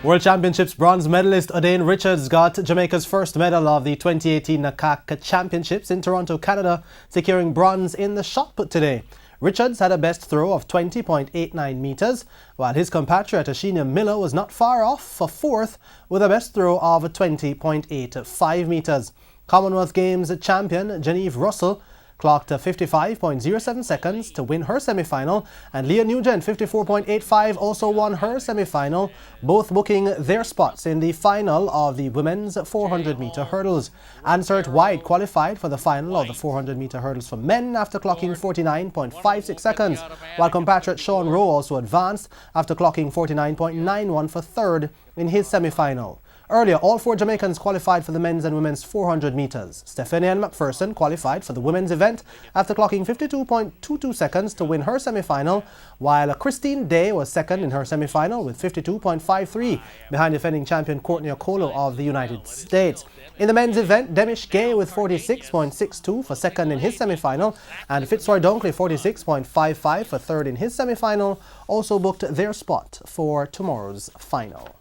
World Championships bronze medalist Odain Richards got Jamaica's first medal of the 2018 NACAC Championships in Toronto, Canada, securing bronze in the shot put today. Richards had a best throw of 20.89 meters, while his compatriot Ashina Miller was not far off for fourth with a best throw of 20.85 meters. Commonwealth Games champion Genevieve Russell clocked 55.07 seconds to win her semi-final, and Leah Nugent 54.85 also won her semi-final, both booking their spots in the final of the women's 400-meter hurdles. Ansert White qualified for the final of the 400-meter hurdles for men after clocking 49.56 seconds, while compatriot Sean Rowe also advanced after clocking 49.91 for third in his semi-final. Earlier, all four Jamaicans qualified for the men's and women's 400 meters. Stephanie Ann McPherson qualified for the women's event after clocking 52.22 seconds to win her semi-final, while Christine Day was second in her semi-final with 52.53 behind defending champion Courtney Okolo of the United States. In the men's event, Demish Gay with 46.62 for second in his semi-final, and Fitzroy Dunkley 46.55 for third in his semi-final also booked their spot for tomorrow's final.